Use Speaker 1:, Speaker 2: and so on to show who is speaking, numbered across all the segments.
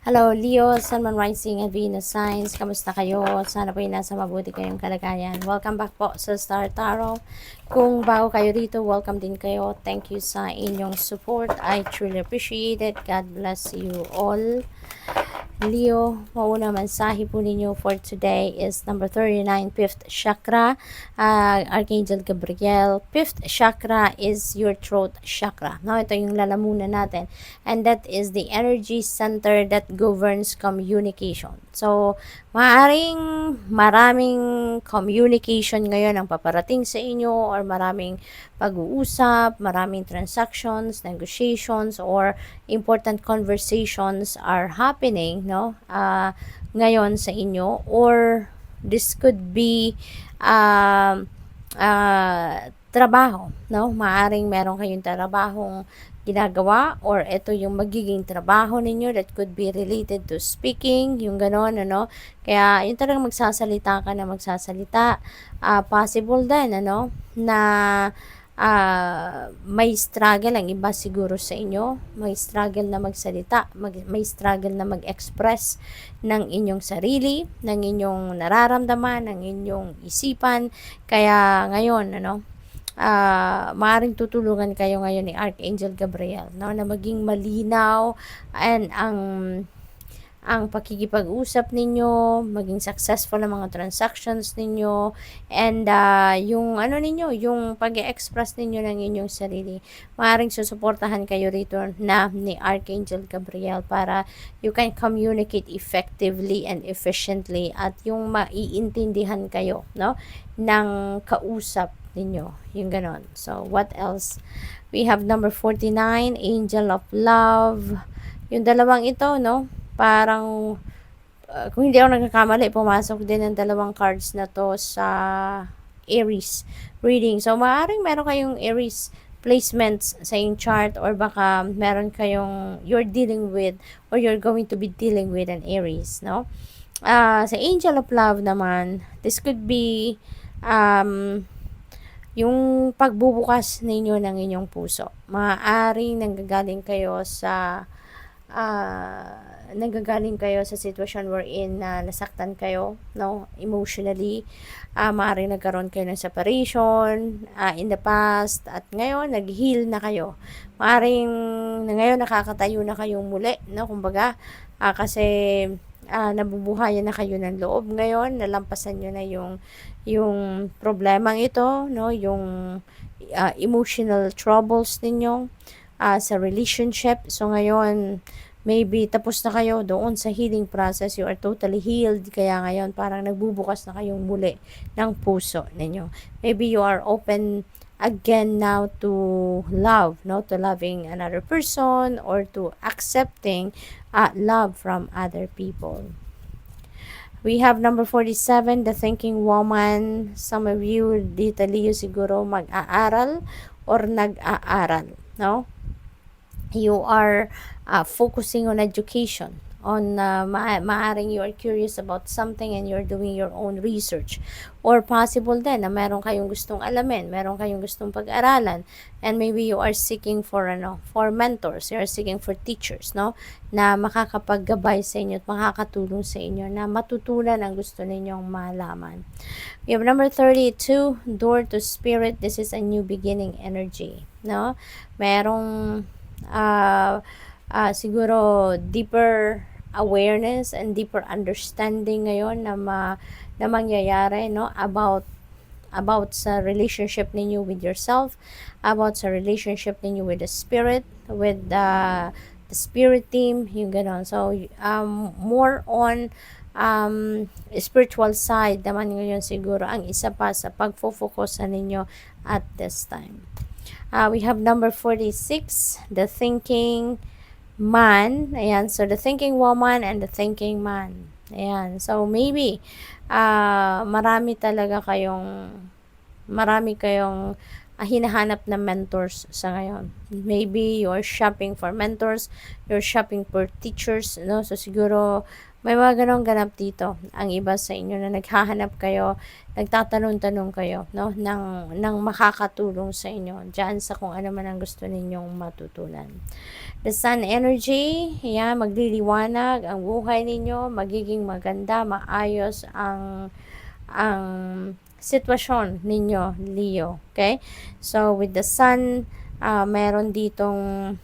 Speaker 1: Hello, Leo, Sun, Moon, Rising, and Venus signs. Kamusta kayo? Sana po nasa mabuti kayong kalagayan. Welcome back po sa Star Tarot. Kung bago kayo dito, welcome din kayo. Thank you sa inyong support. I truly appreciate it. God bless you all. Leo, mauna mensahe po ninyo for today is number 39, 5th chakra, Archangel Gabriel. 5th chakra is your throat chakra. No, ito yung lalamunan natin. And that is the energy center that governs communication. So, maraming communication ngayon ang paparating sa inyo or maraming pag-uusap, maraming transactions, negotiations, or important conversations are happening, no? Ngayon sa inyo, or this could be trabaho, no? Maaring meron kayong trabahong ginagawa or ito yung magiging trabaho ninyo that could be related to speaking, yung ganon, ano? Kaya yung talagang magsasalita ka na magsasalita. Possible din, ano, na may struggle ang iba siguro sa inyo. May struggle na magsalita, may struggle na mag-express ng inyong sarili, ng inyong nararamdaman, ng inyong isipan. Kaya ngayon, ano, maaaring tutulungan kayo ngayon ni Archangel Gabriel, no, na maging malinaw and ang pakikipag-usap ninyo, maging successful ang mga transactions ninyo, and yung ano ninyo, yung pag-express ninyo ng inyong sarili. Maaaring susuportahan kayo rito na ni Archangel Gabriel para you can communicate effectively and efficiently at yung maiintindihan kayo, no, ng kausap ninyo, yung ganon. So, what else? We have number 49, Angel of Love. Yung dalawang ito, no, parang kung hindi ako nagkakamali, pumasok din ang dalawang cards na to sa Aries reading. So, maaaring meron kayong Aries placements sa inyong chart or baka meron kayong you're dealing with or you're going to be dealing with an Aries, no? Sa Angel of Love naman, this could be yung pagbubukas ninyo ng inyong puso. Maaaring nanggagaling kayo sa sitwasyon wherein nasaktan kayo, no, emotionally. Maaaring nagkaroon kayo ng separation in the past at ngayon nag-heal na kayo. Maaaring ngayon nakakatayo na kayong muli, no, kumbaga kasi nabubuhayan na kayo ng loob ngayon, nalampasan nyo na yung problemang ito, no, yung emotional troubles ninyo sa relationship. So ngayon maybe tapos na kayo doon sa healing process, you are totally healed, kaya ngayon parang nagbubukas na kayong muli ng puso ninyo. Maybe you are open again now to love, no, to loving another person or to accepting love from other people. We have number 47, the thinking woman. Some of you dito, Leo, siguro mag-aaral or nag-aaral, no? You are focusing on education, on maaring you are curious about something and you're doing your own research, or possible din na meron kayong gustong alamin, meron kayong gustong pag-aralan, and maybe you are seeking for for mentors, you are seeking for teachers, no, na makakapaggabay sa inyo at makakatulong sa inyo na matutunan ang gusto ninyong malaman. We have number 32, door to spirit. This is a new beginning energy, no, merong siguro deeper awareness and deeper understanding ngayon na mangyayari, no, about sa relationship ninyo with yourself, about sa relationship ninyo with the spirit, with the spirit team, yung ganon. So more on spiritual side naman ngayon siguro ang isa pa sa pagfo-focus ninyo at this time. We have number 46, the thinking man. Ayan, so the thinking woman and the thinking man. Ayan, so maybe marami kayong hinahanap na mentors sa ngayon. Maybe you're shopping for mentors, you're shopping for teachers, no? So siguro may mga ganong ganap dito. Ang iba sa inyo na naghahanap kayo, nagtatanong-tanong kayo, no? Nang makakatulong sa inyo diyan sa kung ano man ang gusto ninyong matutunan. The sun energy, yan, magliliwanag ang buhay ninyo, magiging maganda, maayos ang sitwasyon ninyo, Leo. Okay? So, with the sun, meron ditong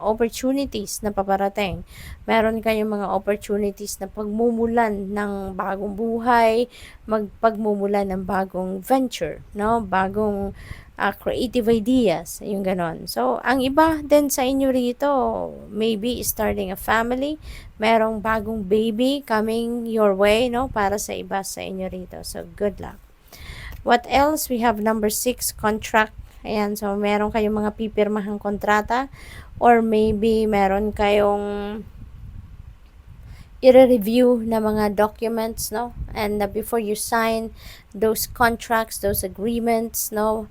Speaker 1: opportunities na paparating. Meron kayong mga opportunities na pagmumulan ng bagong buhay, pagmumulan ng bagong venture, no? Bagong creative ideas, yung ganon. So, ang iba din sa inyo rito, maybe starting a family, merong bagong baby coming your way, no? Para sa iba sa inyo rito. So, good luck. What else? We have number 6, contract. Ayan, so meron kayong mga pipirmahang kontrata or maybe meron kayong i-review na mga documents, no? And before you sign those contracts, those agreements, no?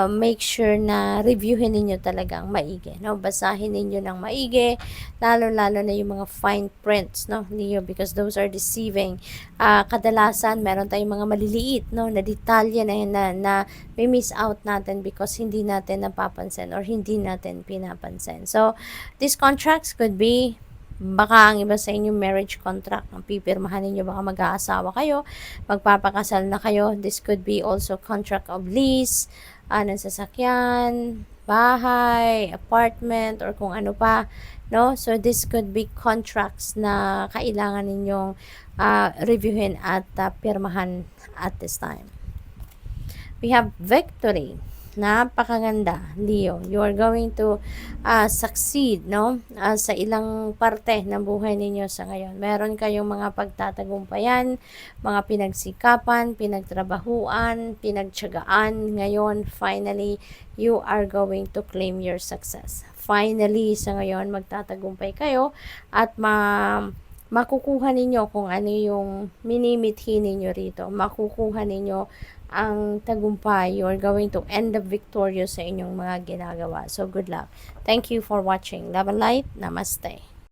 Speaker 1: Make sure na reviewin ninyo talagang maigi, no? Basahin ninyo ng maigi, lalo-lalo na yung mga fine prints, no, Leo, because those are deceiving. Kadalasan, meron tayong mga maliliit, no, na detalye na may miss out natin because hindi natin napapansin or hindi natin pinapansin. So, these contracts could be baka ang iba sa inyo marriage contract ang pipirmahan ninyo, baka mag-aasawa kayo, magpapakasal na kayo. This could be also contract of lease, ng sasakyan, bahay, apartment, or kung ano pa, no? So this could be contracts na kailangan ninyong reviewin at pirmahan at this time. We have victory. Napakaganda, Leo. You are going to succeed, no? Sa ilang parte ng buhay ninyo sa ngayon. Meron kayong mga pagtatagumpayan, mga pinagsikapan, pinagtrabahuan, pinagtiyagaan. Ngayon, finally, you are going to claim your success. Finally, sa ngayon, magtatagumpay kayo at makukuha ninyo kung ano yung minimithi ninyo rito. Makukuha ninyo ang tagumpay. You're going to end up victorious sa inyong mga ginagawa. So, good luck. Thank you for watching. Love and light. Namaste.